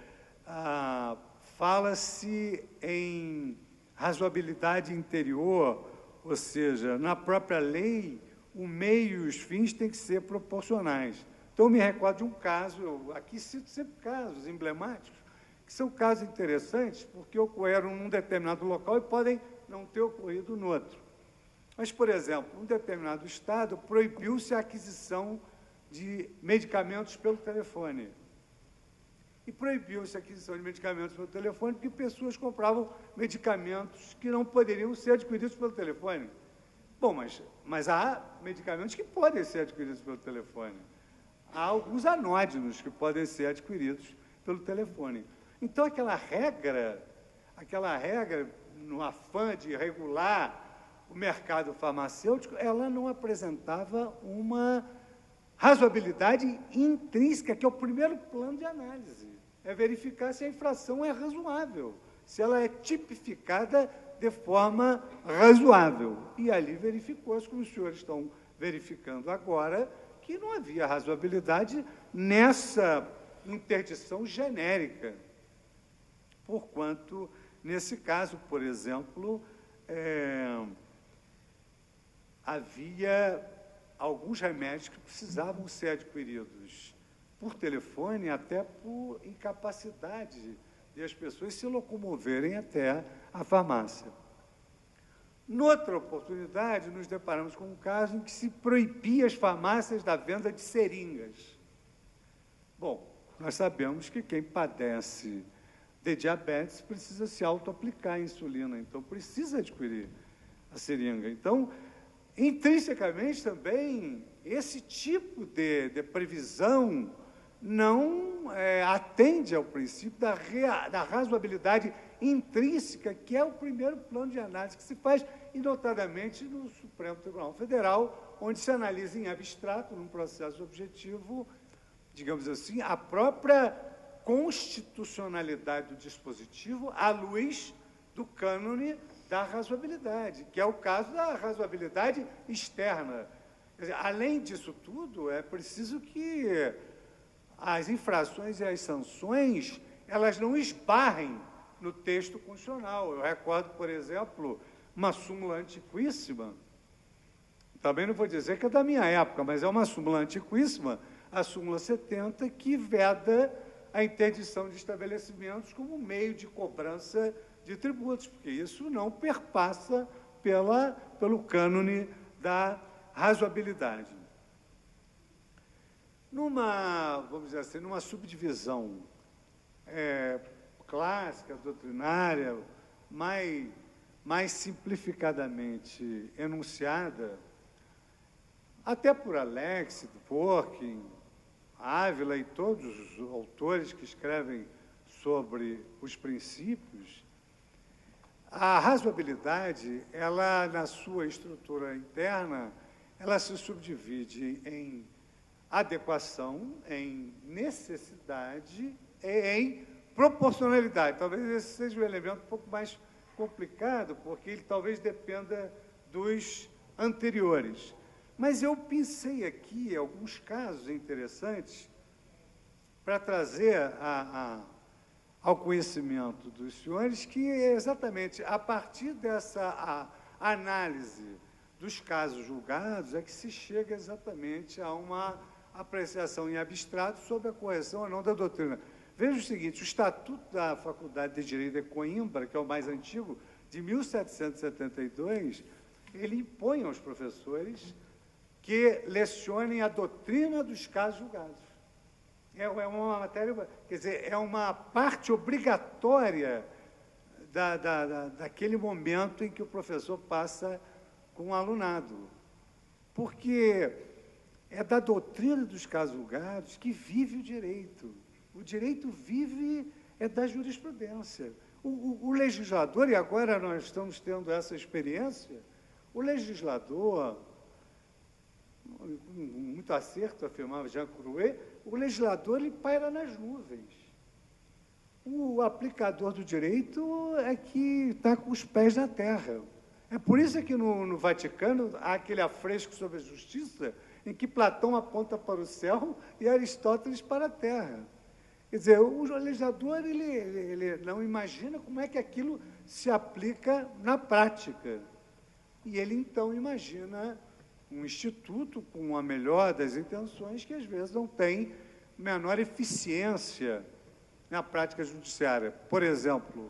fala-se em razoabilidade interior, ou seja, na própria lei, o meio e os fins têm que ser proporcionais. Então, eu me recordo de um caso, aqui cito sempre casos emblemáticos, que são casos interessantes, porque ocorreram num determinado local e podem não ter ocorrido no outro. Mas, por exemplo, um determinado estado proibiu-se a aquisição de medicamentos pelo telefone. E proibiu-se a aquisição de medicamentos pelo telefone porque pessoas compravam medicamentos que não poderiam ser adquiridos pelo telefone. Bom, mas há medicamentos que podem ser adquiridos pelo telefone. Há alguns anódinos que podem ser adquiridos pelo telefone. Então, aquela regra, no afã de regular o mercado farmacêutico, ela não apresentava uma razoabilidade intrínseca, que é o primeiro plano de análise. É verificar se a infração é razoável, se ela é tipificada de forma razoável. E ali verificou-se, como os senhores estão verificando agora, que não havia razoabilidade nessa interdição genérica. Porquanto, nesse caso, por exemplo, havia alguns remédios que precisavam ser adquiridos por telefone, até por incapacidade de as pessoas se locomoverem até a farmácia. Noutra oportunidade, nos deparamos com um caso em que se proibia as farmácias da venda de seringas. Bom, nós sabemos que quem padece de diabetes precisa se auto-aplicar a insulina, então precisa adquirir a seringa. Então, intrinsecamente também, esse tipo de previsão não atende ao princípio da razoabilidade intrínseca, que é o primeiro plano de análise que se faz, e notadamente no Supremo Tribunal Federal, onde se analisa em abstrato, num processo objetivo, digamos assim, a própria constitucionalidade do dispositivo à luz do cânone da razoabilidade, que é o caso da razoabilidade externa. Quer dizer, além disso tudo, é preciso que as infrações e as sanções elas não esbarrem no texto constitucional. Eu recordo, por exemplo, uma súmula antiquíssima, também não vou dizer que é da minha época, mas é uma súmula antiquíssima, a súmula 70, que veda a interdição de estabelecimentos como meio de cobrança de tributos, porque isso não perpassa pelo cânone da razoabilidade. Vamos dizer assim, numa subdivisão clássica, doutrinária, mais simplificadamente enunciada, até por Alex, Dworkin, Ávila e todos os autores que escrevem sobre os princípios, a razoabilidade, ela, na sua estrutura interna, ela se subdivide em adequação, em necessidade e em proporcionalidade. Talvez esse seja um elemento um pouco mais complicado, porque ele talvez dependa dos anteriores. Mas eu pensei aqui alguns casos interessantes para trazer ao conhecimento dos senhores, que é exatamente a partir dessa análise dos casos julgados é que se chega exatamente a uma apreciação em abstrato sobre a correção ou não da doutrina. Veja o seguinte, o Estatuto da Faculdade de Direito de Coimbra, que é o mais antigo, de 1772, ele impõe aos professores que lecionem a doutrina dos casos julgados. É uma matéria, quer dizer, é uma parte obrigatória daquele momento em que o professor passa com o alunado. Porque é da doutrina dos casos julgados que vive o direito. O direito vive da jurisprudência. O legislador, e agora nós estamos tendo essa experiência, o legislador, com muito acerto, afirmava Jean Crouet, o legislador ele paira nas nuvens. O aplicador do direito é que está com os pés na terra. É por isso que no Vaticano há aquele afresco sobre a justiça em que Platão aponta para o céu e Aristóteles para a terra. Quer dizer, o legislador ele não imagina como é que aquilo se aplica na prática. E ele, então, imagina um instituto com a melhor das intenções que, às vezes, não tem menor eficiência na prática judiciária. Por exemplo,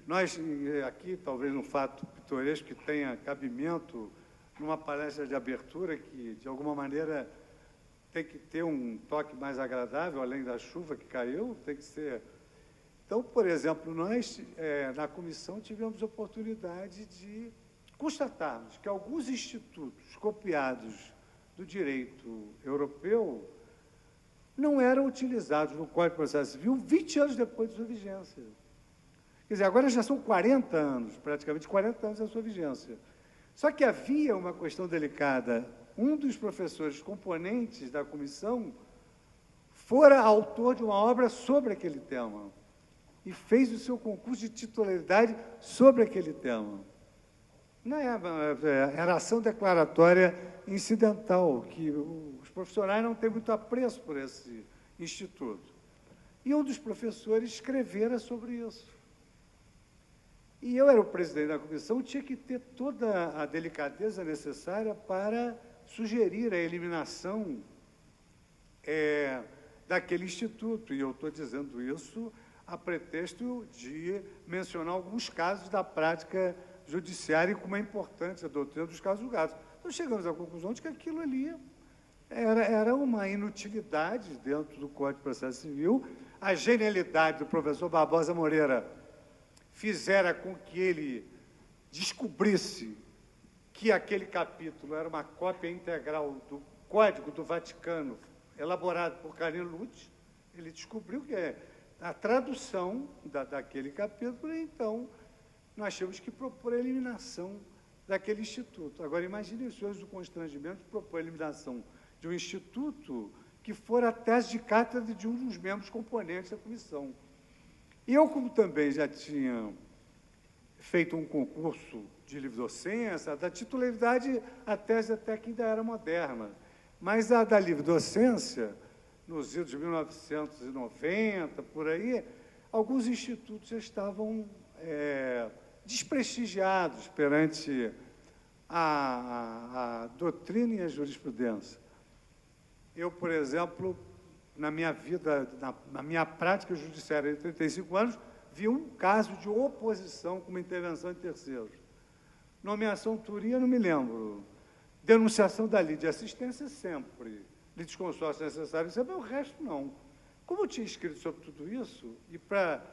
nós, aqui, talvez um fato pitoresco que tenha cabimento numa palestra de abertura que, de alguma maneira, tem que ter um toque mais agradável, além da chuva que caiu, tem que ser... Então, por exemplo, nós, na comissão, tivemos oportunidade de constatarmos que alguns institutos copiados do direito europeu não eram utilizados no Código de Processo Civil 20 anos depois de sua vigência. Quer dizer, agora já são 40 anos, praticamente 40 anos da sua vigência. Só que havia uma questão delicada. Um dos professores componentes da comissão fora autor de uma obra sobre aquele tema e fez o seu concurso de titularidade sobre aquele tema. Não era ação declaratória incidental, que os profissionais não têm muito apreço por esse instituto. E um dos professores escrevera sobre isso. E eu era o presidente da comissão, tinha que ter toda a delicadeza necessária para sugerir a eliminação daquele instituto. E eu estou dizendo isso a pretexto de mencionar alguns casos da prática judiciária e como é importante a doutrina dos casos julgados. Então, chegamos à conclusão de que aquilo ali era uma inutilidade dentro do Código de Processo Civil. A genialidade do professor Barbosa Moreira fizera com que ele descobrisse que aquele capítulo era uma cópia integral do Código do Vaticano, elaborado por Carino Lutz. Ele descobriu que é a tradução daquele capítulo, e então nós tínhamos que propor a eliminação daquele instituto. Agora, imagine os senhores do constrangimento de propor a eliminação de um instituto que fora a tese de cátedra de um dos membros componentes da comissão. E eu, como também já tinha feito um concurso de livre-docência, da titularidade, a tese até que ainda era moderna, mas a da livre-docência, nos idos de 1990, por aí, alguns institutos já estavam desprestigiados perante a doutrina e a jurisprudência. Eu, por exemplo, na minha vida, na minha prática judiciária de 35 anos, vi um caso de oposição com uma intervenção de terceiros. Nomeação Turia, não me lembro. Denunciação da lei de assistência, sempre. Litisconsórcio necessário, sempre. O resto, não. Como eu tinha escrito sobre tudo isso, e para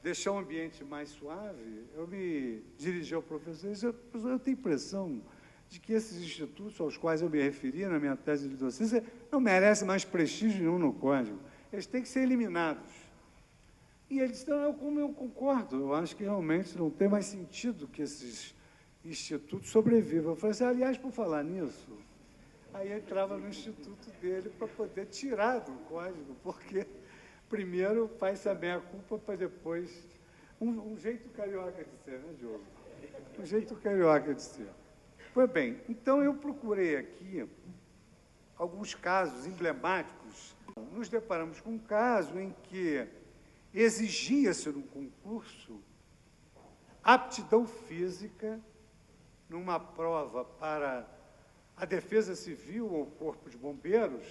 deixar o ambiente mais suave, eu me dirigi ao professor e disse: professor, eu tenho impressão de que esses institutos aos quais eu me referi na minha tese de docência não merecem mais prestígio nenhum no Código. Eles têm que ser eliminados. E ele disse: não, como eu concordo, eu acho que realmente não tem mais sentido que esses institutos sobrevivam. Eu falei assim: aliás, por falar nisso, aí eu entrava no instituto dele para poder tirar do Código, porque primeiro faz a meia-culpa para depois... Um jeito carioca de ser, né, Diogo? Um jeito carioca de ser. Pois bem, então eu procurei aqui alguns casos emblemáticos. Nos deparamos com um caso em que exigia-se no concurso aptidão física numa prova para a Defesa Civil ou Corpo de Bombeiros,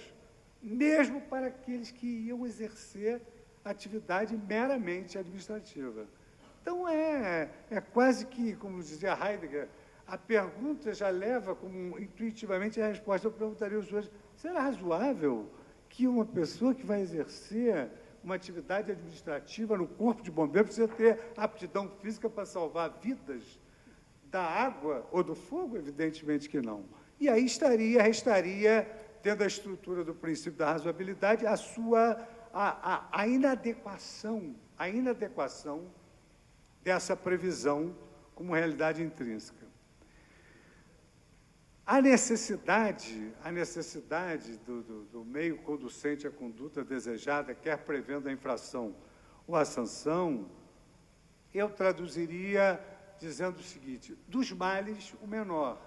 mesmo para aqueles que iam exercer atividade meramente administrativa. Então, é quase que, como dizia Heidegger, a pergunta já leva como intuitivamente a resposta. Eu perguntaria aos senhores: será razoável que uma pessoa que vai exercer uma atividade administrativa no Corpo de Bombeiros precisa ter aptidão física para salvar vidas da água ou do fogo? Evidentemente que não. E aí restaria, dentro da estrutura do princípio da razoabilidade, a inadequação dessa previsão como realidade intrínseca. A necessidade do meio conducente à conduta desejada, quer prevendo a infração ou a sanção, eu traduziria dizendo o seguinte: dos males, o menor.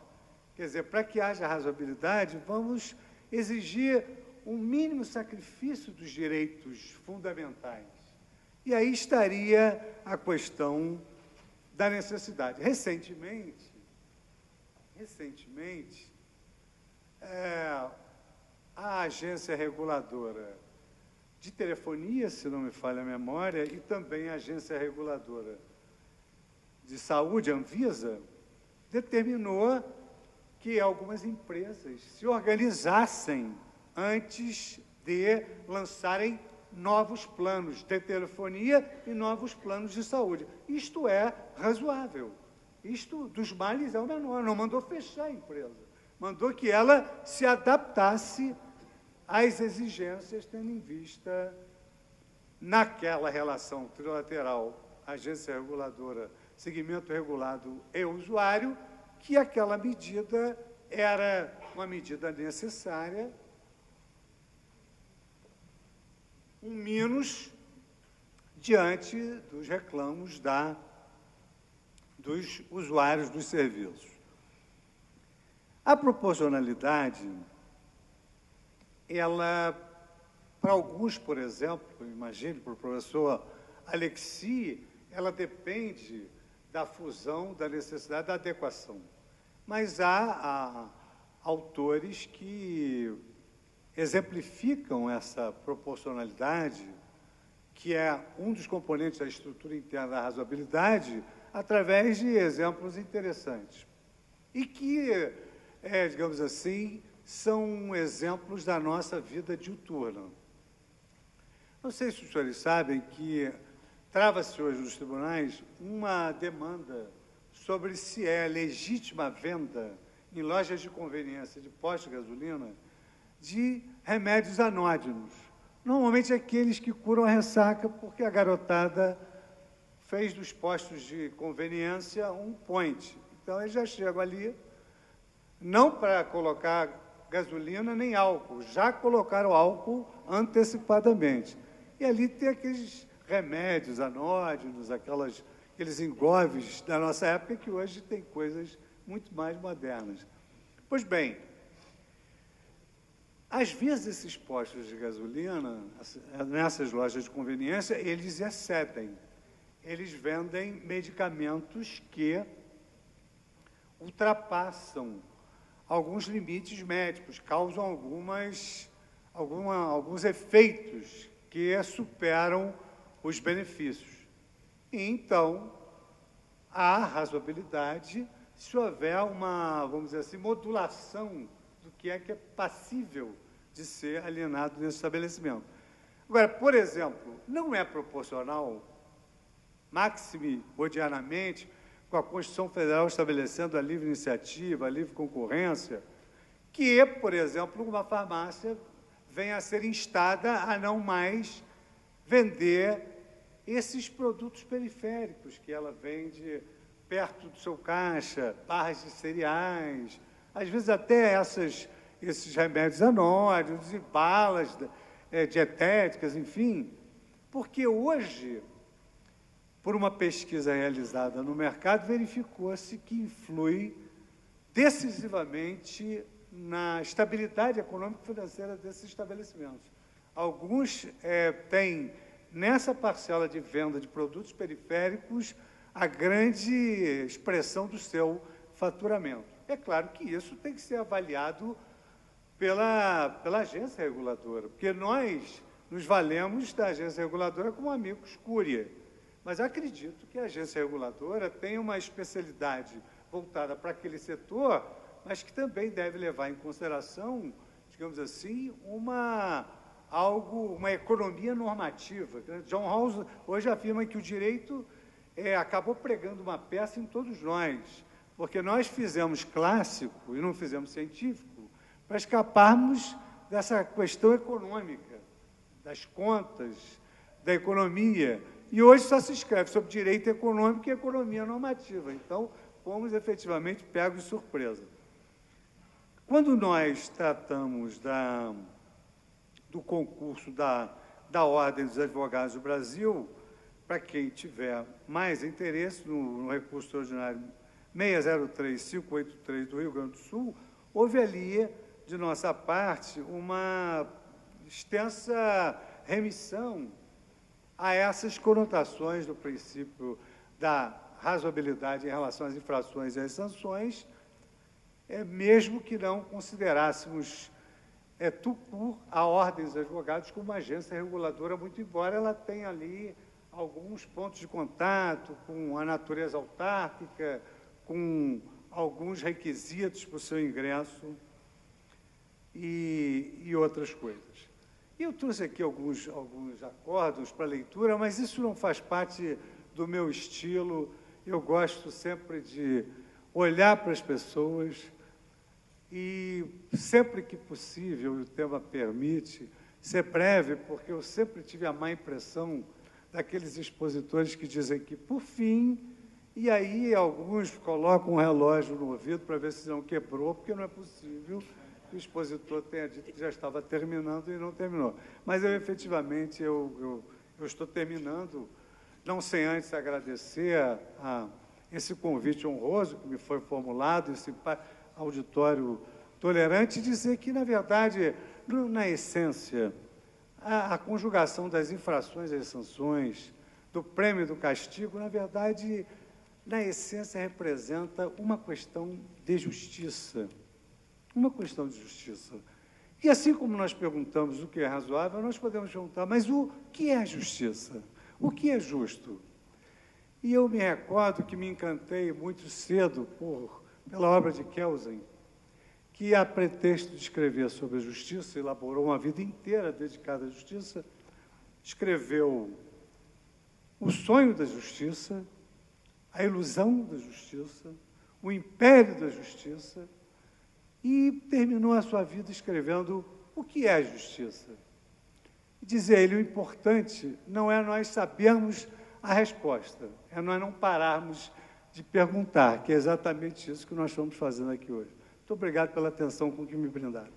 Quer dizer, para que haja razoabilidade, vamos exigir um mínimo sacrifício dos direitos fundamentais. E aí estaria a questão da necessidade. Recentemente, a agência reguladora de telefonia, se não me falha a memória, e também a agência reguladora de saúde, Anvisa, determinou que algumas empresas se organizassem antes de lançarem novos planos de telefonia e novos planos de saúde. Isto é razoável. Isto, dos males, é o menor. Não mandou fechar a empresa. Mandou que ela se adaptasse às exigências, tendo em vista, naquela relação trilateral, agência reguladora, segmento regulado e usuário, que aquela medida era uma medida necessária, um mínus diante dos reclamos dos usuários dos serviços. A proporcionalidade, ela, para alguns, por exemplo, imagine, para o professor Alexis, ela depende da fusão, da necessidade da adequação. Mas há autores que exemplificam essa proporcionalidade, que é um dos componentes da estrutura interna da razoabilidade, através de exemplos interessantes. E que, digamos assim, são exemplos da nossa vida diuturna. Não sei se os senhores sabem que trava-se hoje nos tribunais uma demanda sobre se é legítima a venda em lojas de conveniência de postos de gasolina de remédios anódinos. Normalmente aqueles que curam a ressaca, porque a garotada fez dos postos de conveniência um point. Então, eles já chegam ali, não para colocar gasolina nem álcool, já colocaram álcool antecipadamente. E ali tem aqueles remédios anódinos, aqueles engolves da nossa época, que hoje tem coisas muito mais modernas. Pois bem, Às vezes, esses postos de gasolina, nessas lojas de conveniência, eles excedem. Eles vendem medicamentos que ultrapassam alguns limites médicos, causam alguns efeitos que superam os benefícios. E, então, há razoabilidade se houver uma, vamos dizer assim, modulação do que é passível de ser alienado nesse estabelecimento. Agora, por exemplo, não é proporcional, maxime odianamente, com a Constituição Federal estabelecendo a livre iniciativa, a livre concorrência, que, por exemplo, uma farmácia venha a ser instada a não mais vender esses produtos periféricos que ela vende perto do seu caixa, barras de cereais, às vezes até esses remédios anódios e balas dietéticas, enfim, porque hoje, por uma pesquisa realizada no mercado, verificou-se que influi decisivamente na estabilidade econômica e financeira desses estabelecimentos. Alguns têm, nessa parcela de venda de produtos periféricos, a grande expressão do seu faturamento. É claro que isso tem que ser avaliado pela agência reguladora, porque nós nos valemos da agência reguladora como amigos cúria. Mas acredito que a agência reguladora tem uma especialidade voltada para aquele setor, mas que também deve levar em consideração, digamos assim, uma economia normativa. John Rawls hoje afirma que o direito acabou pregando uma peça em todos nós, porque nós fizemos clássico e não fizemos científico para escaparmos dessa questão econômica, das contas, da economia. E hoje só se escreve sobre direito econômico e economia normativa. Então, fomos efetivamente pegos de surpresa. Quando nós tratamos do concurso da Ordem dos Advogados do Brasil, para quem tiver mais interesse, no recurso extraordinário 603583 do Rio Grande do Sul, houve ali, de nossa parte, uma extensa remissão a essas conotações do princípio da razoabilidade em relação às infrações e às sanções, mesmo que não considerássemos a Ordem dos Advogados como uma agência reguladora, muito embora ela tenha ali alguns pontos de contato com a natureza autárquica, com alguns requisitos para o seu ingresso e outras coisas. Eu trouxe aqui alguns acordos para leitura, mas isso não faz parte do meu estilo. Eu gosto sempre de olhar para as pessoas e, sempre que possível, o tema permite, ser breve, porque eu sempre tive a má impressão daqueles expositores que dizem que, por fim, e aí alguns colocam um relógio no ouvido para ver se não quebrou, porque não é possível que o expositor tenha dito que já estava terminando e não terminou. Mas, efetivamente, eu estou terminando, não sem antes agradecer a esse convite honroso que me foi formulado, esse auditório tolerante, e dizer que, na verdade, na essência, a conjugação das infrações e das sanções, do prêmio e do castigo, na verdade, na essência, representa uma questão de justiça. Uma questão de justiça. E assim como nós perguntamos o que é razoável, nós podemos perguntar, mas o que é justiça? O que é justo? E eu me recordo que me encantei muito cedo pela obra de Kelsen, que, a pretexto de escrever sobre a justiça, elaborou uma vida inteira dedicada à justiça, escreveu O Sonho da Justiça, A Ilusão da Justiça, O Império da Justiça, e terminou a sua vida escrevendo O que é a justiça. E dizia ele, o importante não é nós sabermos a resposta, é nós não pararmos de perguntar, que é exatamente isso que nós estamos fazendo aqui hoje. Muito obrigado pela atenção com que me brindaram.